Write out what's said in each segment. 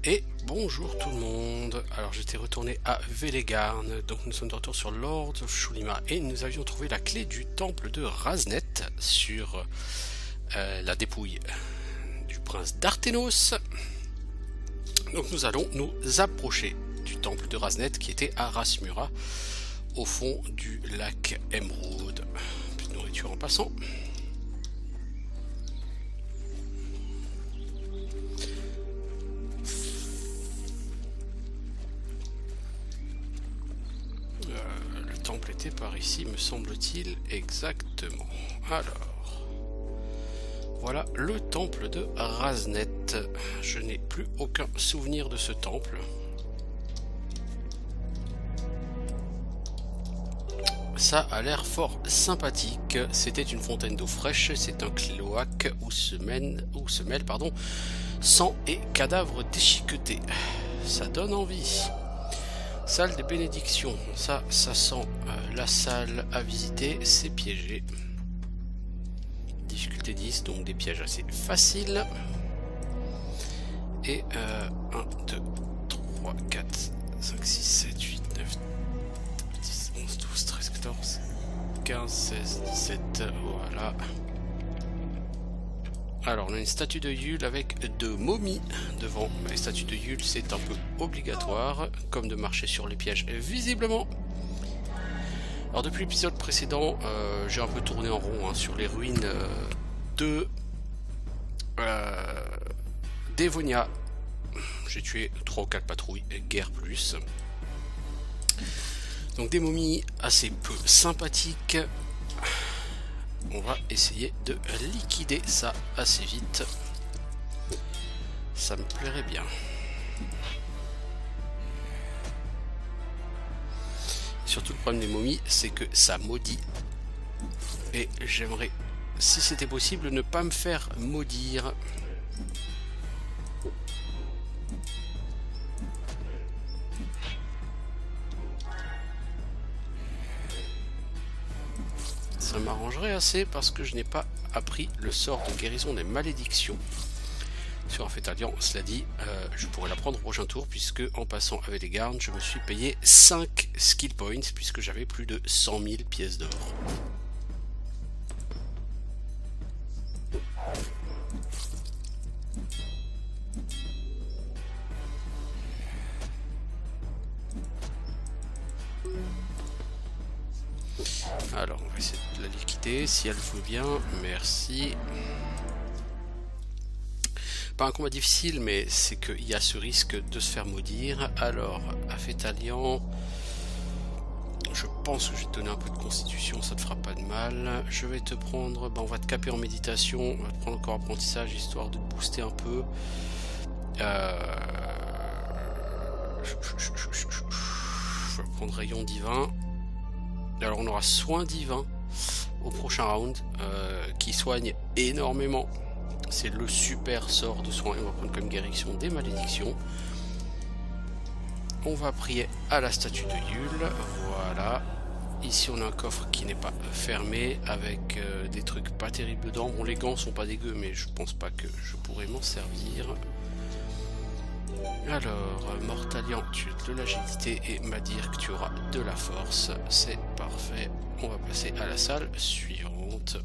Et bonjour tout le monde. Alors j'étais retourné à Velegarn, donc nous sommes de retour sur Lord of Shulima et nous avions trouvé la clé du temple de Raznet sur la dépouille du prince d'Arthénos. Donc nous allons nous approcher du temple de Raznet qui était à Rasmura, au fond du lac Émeraude. Un peu de nourriture en passant. Le temple était par ici, me semble-t-il, exactement. Alors, voilà le temple de Raznet. Je n'ai plus aucun souvenir de ce temple. Ça a l'air fort sympathique. C'était une fontaine d'eau fraîche, c'est un cloaque où se mêlent sang et cadavres déchiquetés. Ça donne envie. Salle des bénédictions, ça sent la salle à visiter, c'est piégé. Difficulté 10, donc des pièges assez faciles. Et 1, 2, 3, 4, 5, 6, 7, 8, 9, 10, 11, 12, 13, 14, 15, 16, 17, voilà. Alors on a une statue de Yule avec deux momies devant. Les statues de Yule c'est un peu obligatoire, comme de marcher sur les pièges visiblement. Alors depuis l'épisode précédent, j'ai un peu tourné en rond sur les ruines de d'Evonia. J'ai tué 3 ou 4 patrouilles, guère plus. Donc des momies assez peu sympathiques. On va essayer de liquider ça assez vite. Ça me plairait bien. Surtout le problème des momies, c'est que ça maudit. Et j'aimerais, si c'était possible, ne pas me faire maudire. Ça m'arrangerait assez parce que je n'ai pas appris le sort de guérison des malédictions sur un Fétalian. Cela dit, je pourrais l'apprendre au prochain tour puisque en passant avec les gardes, je me suis payé 5 skill points puisque j'avais plus de 100 000 pièces d'or. Alors on va essayer de la liquider si elle veut bien, merci. Pas un combat difficile mais c'est qu'il y a ce risque de se faire maudire. Alors à Fétalian, je pense que je vais te donner un peu de constitution, ça te fera pas de mal. Je vais te prendre, on va te caper en méditation, on va te prendre encore apprentissage histoire de booster un peu. Je vais prendre rayon divin. Alors on aura soin divin au prochain round qui soigne énormément. C'est le super sort de soin. On va prendre comme guérison des malédictions. On va prier à la statue de Yule. Voilà. Ici on a un coffre qui n'est pas fermé avec des trucs pas terribles dedans. Bon, les gants sont pas dégueux mais je pense pas que je pourrais m'en servir. Alors, Mortalian, tu as de l'agilité et Madir que tu auras de la force. C'est parfait. On va passer à la salle suivante.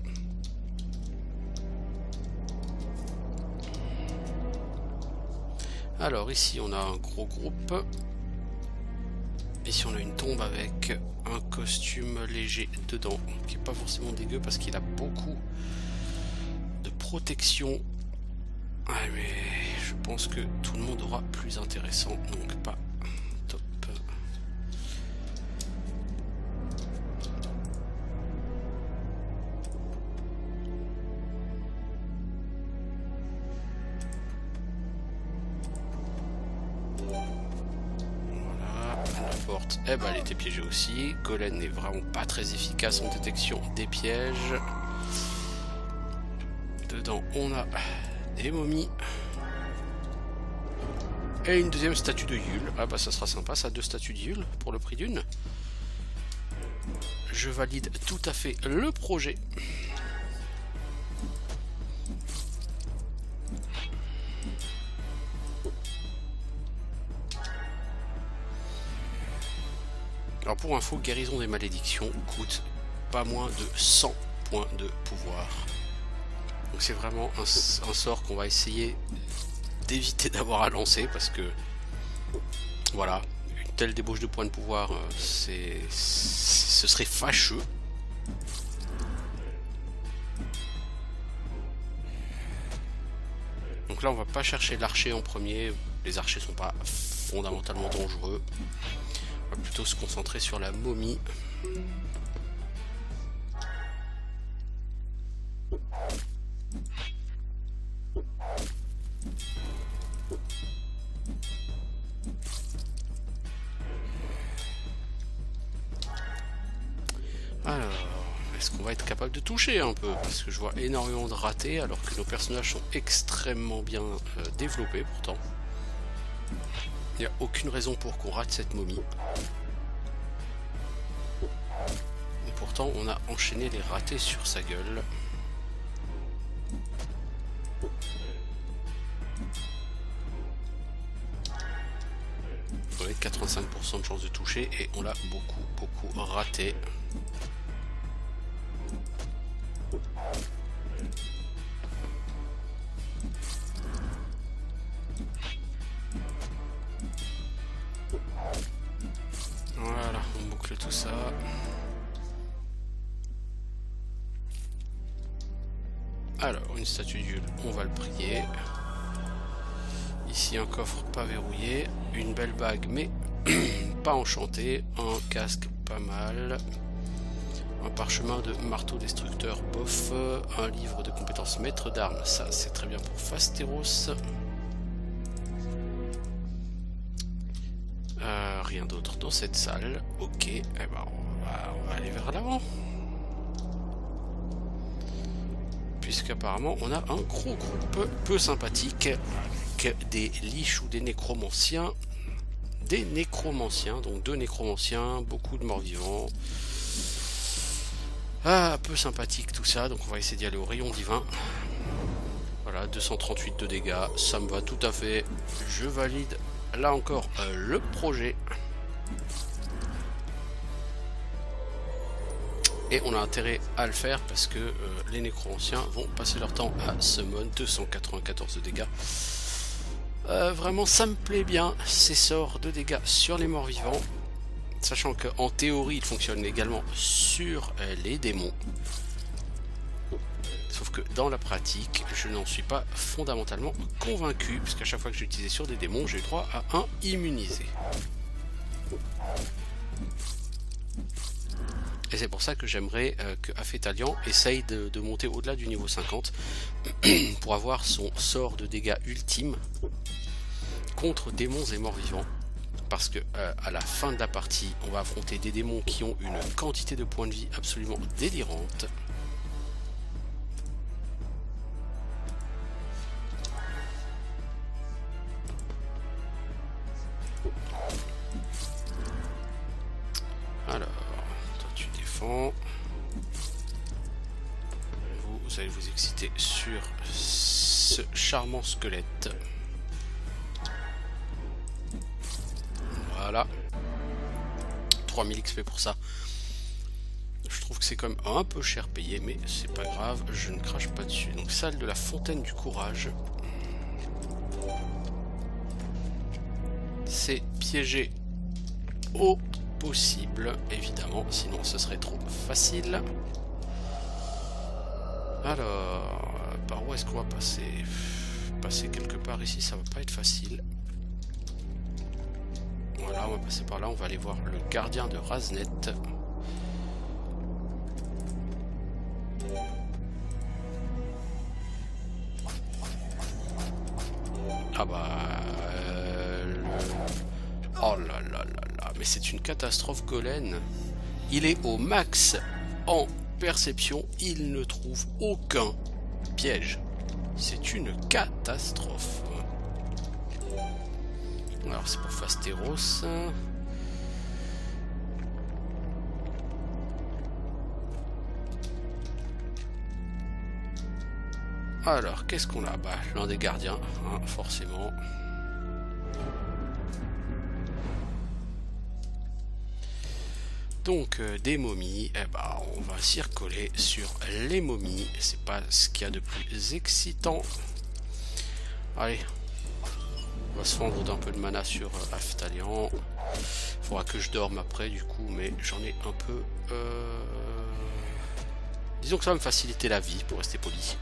Alors ici on a un gros groupe. Ici on a une tombe avec un costume léger dedans, qui est pas forcément dégueu parce qu'il a beaucoup de protection. Ah mais je pense que tout le monde aura plus intéressant, donc pas top. Voilà, la porte, eh ben elle était piégée aussi. Golem n'est vraiment pas très efficace en détection des pièges. Dedans on a des momies. Et une deuxième statue de Yule. Ah bah ça sera sympa ça, 2 statues de Yule pour le prix d'une. Je valide tout à fait le projet. Alors pour info, guérison des malédictions coûte pas moins de 100 points de pouvoir. Donc c'est vraiment un sort qu'on va essayer d'éviter d'avoir à lancer parce que voilà, une telle débauche de points de pouvoir, ce serait fâcheux. Donc là on va pas chercher l'archer en premier, les archers sont pas fondamentalement dangereux. On va plutôt se concentrer sur la momie. Alors, est-ce qu'on va être capable de toucher un peu? Parce que je vois énormément de ratés alors que nos personnages sont extrêmement bien développés pourtant. Il n'y a aucune raison pour qu'on rate cette momie. Et pourtant on a enchaîné les ratés sur sa gueule. On a 85% de chance de toucher et on l'a beaucoup raté. Voilà, on boucle tout ça. Alors, une statue d'Yule, on va le prier. Ici, un coffre pas verrouillé. Une belle bague, mais pas enchantée. Un casque, pas mal. Un parchemin de marteau destructeur, bof. Un livre de compétences maître d'armes, ça c'est très bien pour Fastéros. Rien d'autre dans cette salle. Ok, eh ben on va aller vers l'avant. Puisqu'apparemment on a un gros groupe peu sympathique avec des liches ou des nécromanciens. Des nécromanciens, donc 2 nécromanciens, beaucoup de morts vivants. Ah, peu sympathique tout ça, donc on va essayer d'y aller au rayon divin. Voilà, 238 de dégâts, ça me va tout à fait. Je valide là encore le projet. Et on a intérêt à le faire parce que les nécromanciens vont passer leur temps à summon. 294 de dégâts. Vraiment ça me plaît bien, ces sorts de dégâts sur les morts vivants. Sachant qu'en théorie il fonctionne également sur les démons. Sauf que dans la pratique je n'en suis pas fondamentalement convaincu, puisqu'à chaque fois que j'ai utilisé sur des démons j'ai droit à un immunisé. Et c'est pour ça que j'aimerais que Aphétalian essaye de monter au-delà du niveau 50 pour avoir son sort de dégâts ultime contre démons et morts vivants. Parce que à la fin de la partie, on va affronter des démons qui ont une quantité de points de vie absolument délirante. Alors, toi tu défends. Vous allez vous exciter sur ce charmant squelette. Voilà. 3000 XP pour ça. Je trouve que c'est quand même un peu cher payé, mais c'est pas grave, je ne crache pas dessus. Donc salle de la fontaine du courage. C'est piégé au possible, évidemment, sinon ce serait trop facile. Alors, par où est-ce qu'on va passer? Passer quelque part ici, ça va pas être facile. Voilà, on va passer par là, on va aller voir le gardien de Raznet. Ah bah... Oh là là là là, mais c'est une catastrophe Golem. Il est au max en perception, il ne trouve aucun piège. C'est une catastrophe. Alors c'est pour Fastéros. Alors qu'est-ce qu'on a? Bah l'un des gardiens, hein, forcément. Donc des momies, eh ben, on va s'y recoller sur les momies. C'est pas ce qu'il y a de plus excitant. Allez, on va se fendre d'un peu de mana sur Aftalion. Faudra que je dorme après du coup, mais j'en ai un peu... Disons que ça va me faciliter la vie, pour rester poli.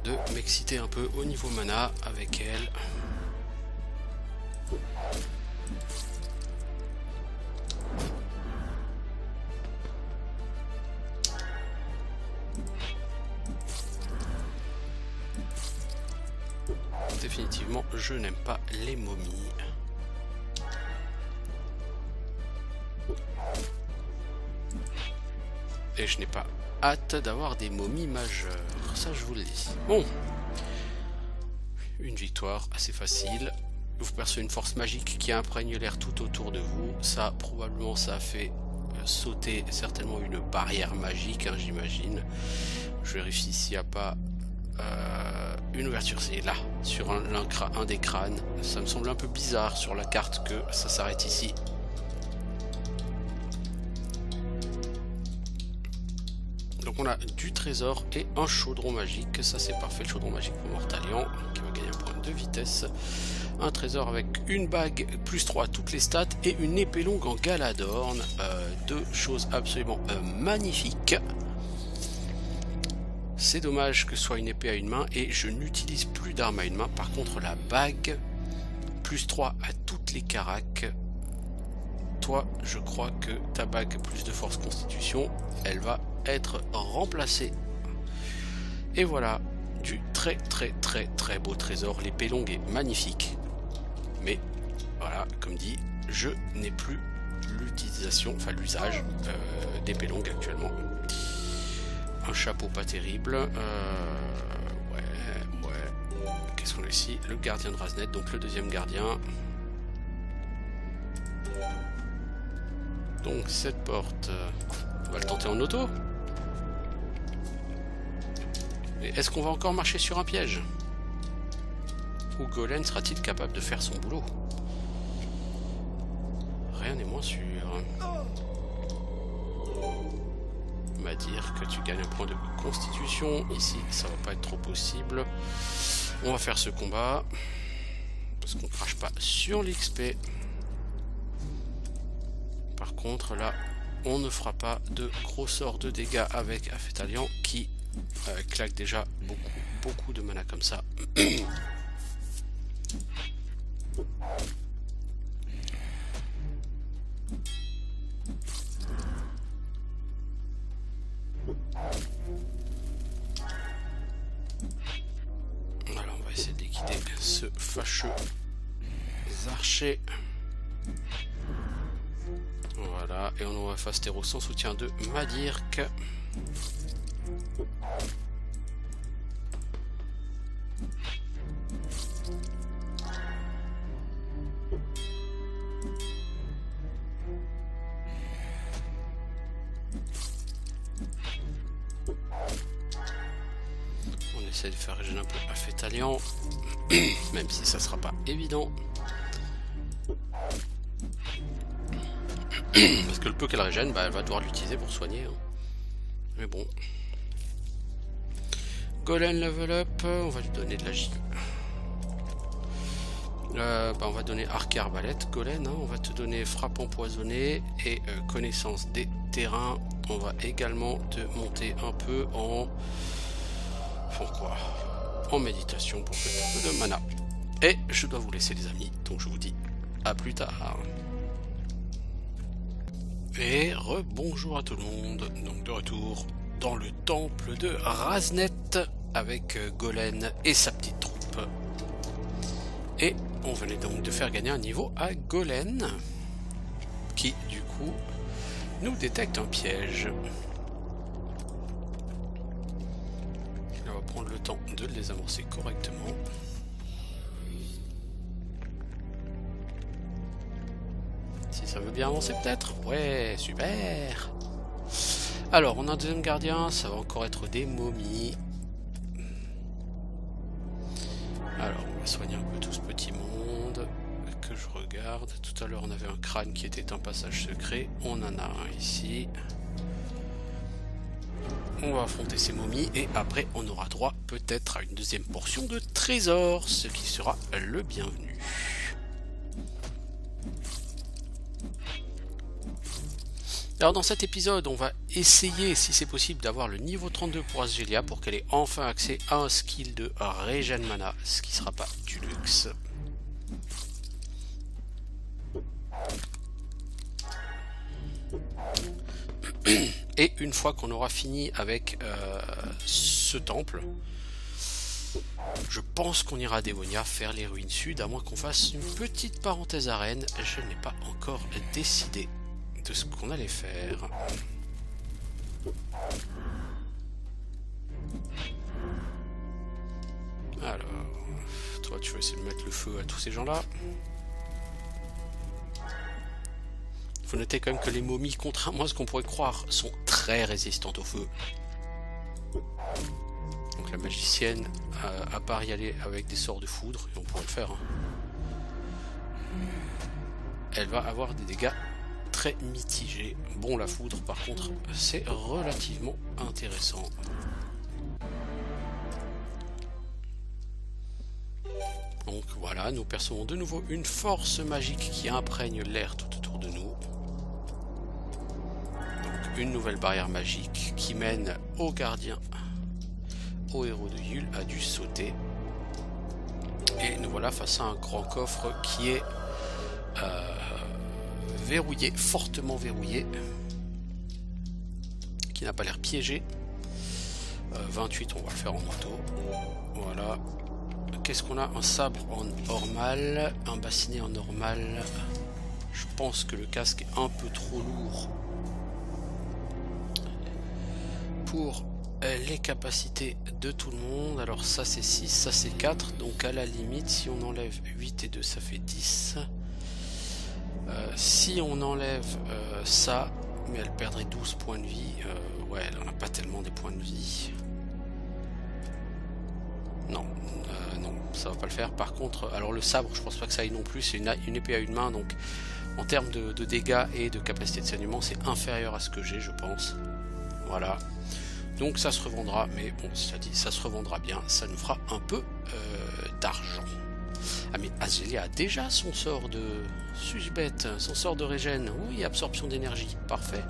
De m'exciter un peu au niveau mana avec elle. Définitivement, je n'aime pas les momies. Et je n'ai pas hâte d'avoir des momies majeures, ça je vous le dis. Bon, une victoire assez facile. Vous percevez une force magique qui imprègne l'air tout autour de vous. Ça, probablement, ça a fait sauter certainement une barrière magique, hein, j'imagine. Je vérifie s'il n'y a pas une ouverture. C'est là, sur un des crânes. Ça me semble un peu bizarre sur la carte que ça s'arrête ici. Donc on a du trésor et un chaudron magique, ça c'est parfait, le chaudron magique pour Mortalion, qui va gagner un point de vitesse. Un trésor avec une bague plus 3 à toutes les stats et une épée longue en Galadorn, deux choses absolument magnifiques. C'est dommage que ce soit une épée à une main et je n'utilise plus d'arme à une main. Par contre la bague, plus 3 à toutes les caracs. Toi, je crois que ta bague plus de force constitution, elle va être remplacée. Et voilà, du très beau trésor. L'épée longue est magnifique. Mais voilà, comme dit, je n'ai plus l'utilisation, enfin l'usage d'épée longue actuellement. Un chapeau pas terrible. Ouais. Qu'est-ce qu'on a ici? Le gardien de Raznet, donc le deuxième gardien. Donc cette porte, on va le tenter en auto. Et est-ce qu'on va encore marcher sur un piège? Ou Golem sera-t-il capable de faire son boulot? Rien n'est moins sûr. On va dire que tu gagnes un point de constitution. Ici, ça va pas être trop possible. On va faire ce combat. Parce qu'on ne crache pas sur l'XP. Par contre, là, on ne fera pas de gros sorts de dégâts avec Aftalion qui claque déjà beaucoup de mana comme ça. Alors, on va essayer de liquider ce fâcheux archer. Voilà, et on envoie Fastero sans soutien de Madirk. On essaie de faire régénérer un peu Aftalion, même si ça sera pas évident. Parce que le peu qu'elle régène, bah, elle va devoir l'utiliser pour soigner. Hein. Mais bon. Golem level up, on va lui donner de la J. Bah, on va donner arc et arbalète, Golem, hein. On va te donner frappe empoisonnée et connaissance des terrains. On va également te monter un peu en... Enfin quoi? En méditation pour faire un peu de mana. Et je dois vous laisser les amis, donc je vous dis à plus tard. Et rebonjour à tout le monde, donc de retour dans le temple de Raznet avec Golem et sa petite troupe. Et on venait donc de faire gagner un niveau à Golem, qui du coup nous détecte un piège. On va prendre le temps de les amorcer correctement. Si ça veut bien avancer peut-être. Ouais, super. Alors, on a un deuxième gardien. Ça va encore être des momies. Alors, on va soigner un peu tout ce petit monde. Que que je regarde. Tout à l'heure on avait un crâne qui était un passage secret. On en a un ici. On va affronter ces momies et après on aura droit peut-être à une deuxième portion de trésor, ce qui sera le bienvenu. Alors dans cet épisode, on va essayer, si c'est possible, d'avoir le niveau 32 pour Asgelia pour qu'elle ait enfin accès à un skill de Regen Mana, ce qui ne sera pas du luxe. Et une fois qu'on aura fini avec ce temple, je pense qu'on ira à Dévonia faire les ruines sud, à moins qu'on fasse une petite parenthèse arène. Je n'ai pas encore décidé de ce qu'on allait faire. Alors, toi tu vas essayer de mettre le feu à tous ces gens-là. Faut noter quand même que les momies, contrairement à ce qu'on pourrait croire, sont très résistantes au feu. Donc la magicienne, à part y aller avec des sorts de foudre, et on pourrait le faire, hein, elle va avoir des dégâts très mitigés. Bon, la foudre par contre, c'est relativement intéressant. Donc voilà, nous percevons de nouveau une force magique qui imprègne l'air tout autour de nous. Donc une nouvelle barrière magique qui mène au gardien, au héros de Yule, a dû sauter. Et nous voilà face à un grand coffre qui est verrouillé, fortement verrouillé, qui n'a pas l'air piégé. 28, on va le faire en moto. Voilà. Qu'est-ce qu'on a? Un sabre en normal, un bassinet en normal. Je pense que le casque est un peu trop lourd pour les capacités de tout le monde. Alors ça c'est 6, ça c'est 4. Donc à la limite, si on enlève 8 et 2, ça fait 10. Si on enlève ça, mais elle perdrait 12 points de vie. Ouais, elle n'en a pas tellement des points de vie. Non, non, ça va pas le faire. Par contre, alors le sabre, je pense pas que ça aille non plus. C'est une épée à une main, donc en termes de dégâts et de capacité de saignement, c'est inférieur à ce que j'ai, je pense. Voilà. Donc ça se revendra, mais bon, cela dit, ça se revendra bien. Ça nous fera un peu d'argent. Ah mais Asgelia a déjà son sort de... Suis-je bête? Son sort de régène. Oui, absorption d'énergie. Parfait.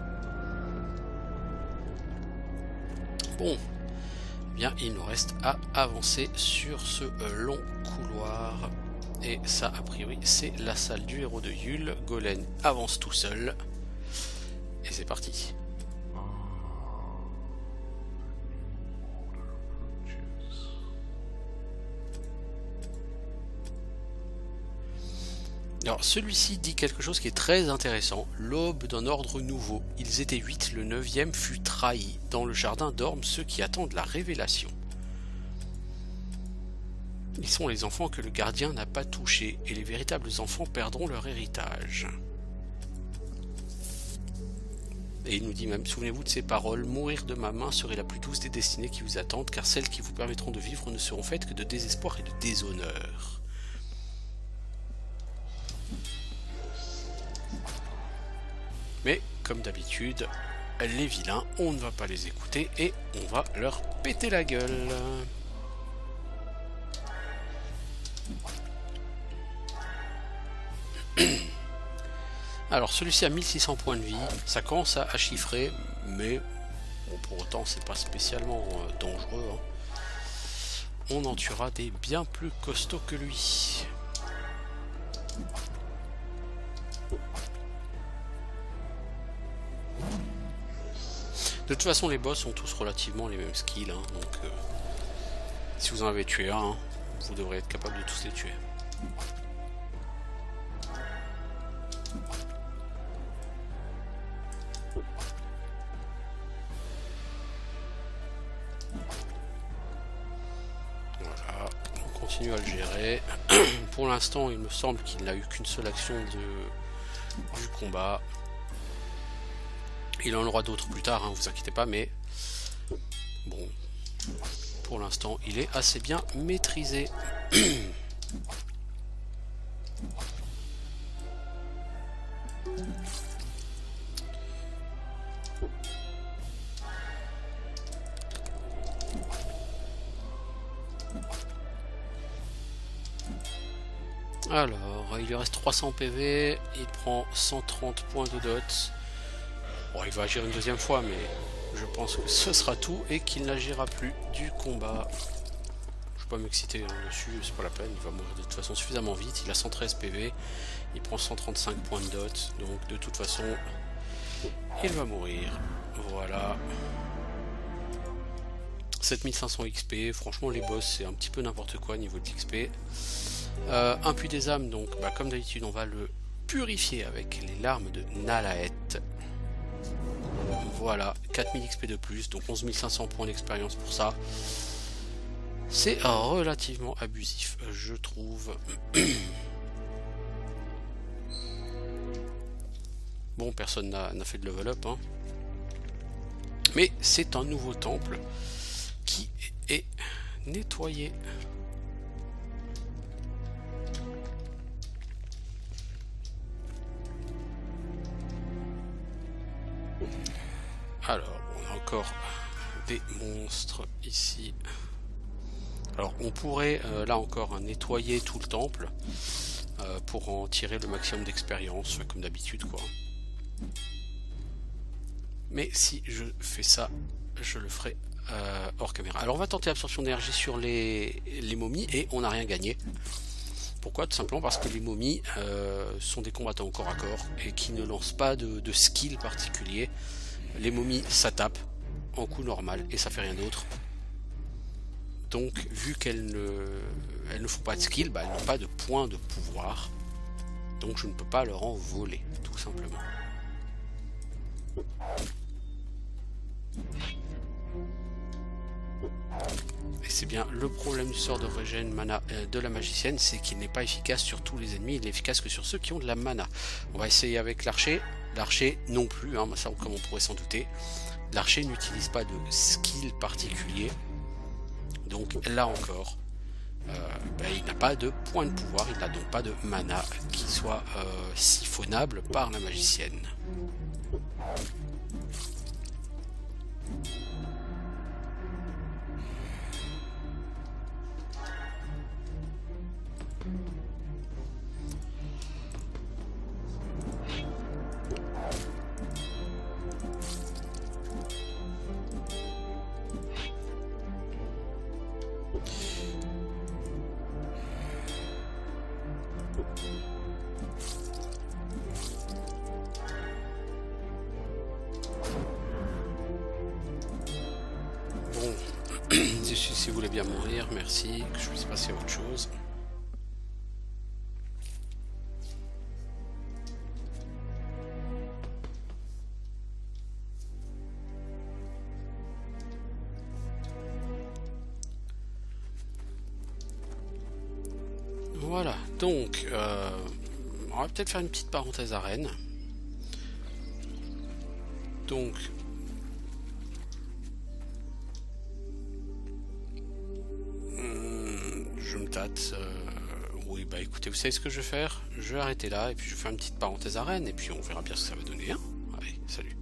Bon. Eh bien, il nous reste à avancer sur ce long couloir. Et ça, a priori, c'est la salle du héros de Yule. Golem avance tout seul. Et c'est parti. Alors celui-ci dit quelque chose qui est très intéressant. L'aube d'un ordre nouveau. Ils étaient 8, le 9e fut trahi. Dans le jardin dorment ceux qui attendent la révélation. Ils sont les enfants que le gardien n'a pas touchés, et les véritables enfants perdront leur héritage. Et il nous dit même, souvenez-vous de ces paroles, mourir de ma main serait la plus douce des destinées qui vous attendent, car celles qui vous permettront de vivre ne seront faites que de désespoir et de déshonneur. Mais, comme d'habitude, les vilains, on ne va pas les écouter et on va leur péter la gueule. Alors, celui-ci a 1600 points de vie, ça commence à chiffrer, mais bon, pour autant, c'est pas spécialement dangereux. Hein. On en tuera des bien plus costauds que lui. De toute façon, les boss ont tous relativement les mêmes skills, hein, donc si vous en avez tué un, vous devrez être capable de tous les tuer. Voilà, on continue à le gérer. Pour l'instant, il me semble qu'il n'a eu qu'une seule action du combat. Il en aura d'autres plus tard, hein, vous inquiétez pas, mais bon, pour l'instant, il est assez bien maîtrisé. Alors, il lui reste 300 PV, il prend 130 points de dot. Bon, il va agir une deuxième fois, mais je pense que ce sera tout et qu'il n'agira plus du combat. Je vais pas m'exciter dessus, c'est pas la peine, il va mourir de toute façon suffisamment vite. Il a 113 PV, il prend 135 points de dot, donc de toute façon, il va mourir. Voilà. 7500 XP, franchement les boss c'est un petit peu n'importe quoi niveau de XP. Un puits des âmes, donc comme d'habitude on va le purifier avec les larmes de Nalaet. Voilà, 4000 XP de plus, donc 11500 points d'expérience pour ça. C'est relativement abusif, je trouve. Bon, personne n'a fait de level up, hein. Mais c'est un nouveau temple qui est nettoyé. Alors, on a encore des monstres ici. Alors, on pourrait là encore nettoyer tout le temple pour en tirer le maximum d'expérience, comme d'habitude, quoi. Mais si je fais ça, je le ferai hors caméra. Alors, on va tenter absorption d'énergie sur les momies et on n'a rien gagné. Pourquoi? Tout simplement parce que les momies sont des combattants au corps à corps et qui ne lancent pas de skill particulier. Les momies, ça tape en coup normal et ça fait rien d'autre. Donc, vu qu'elles ne font pas de skill, elles n'ont pas de points de pouvoir. Donc, je ne peux pas leur en voler, tout simplement. Et c'est bien le problème du sort de régène mana de la magicienne, c'est qu'il n'est pas efficace sur tous les ennemis, il n'est efficace que sur ceux qui ont de la mana. On va essayer avec l'archer. L'archer non plus, hein, ça comme on pourrait s'en douter. L'archer n'utilise pas de skill particulier. Donc là encore, il n'a pas de point de pouvoir, il n'a donc pas de mana qui soit siphonnable par la magicienne. Si vous voulez bien mourir, merci, que je puisse passer à autre chose. Voilà, donc on va peut-être faire une petite parenthèse arène. Donc je me tâte. Oui, écoutez, vous savez ce que je vais faire? Je vais arrêter là et puis je vais faire une petite parenthèse arène et puis on verra bien ce que ça va donner. Hein. Allez, salut.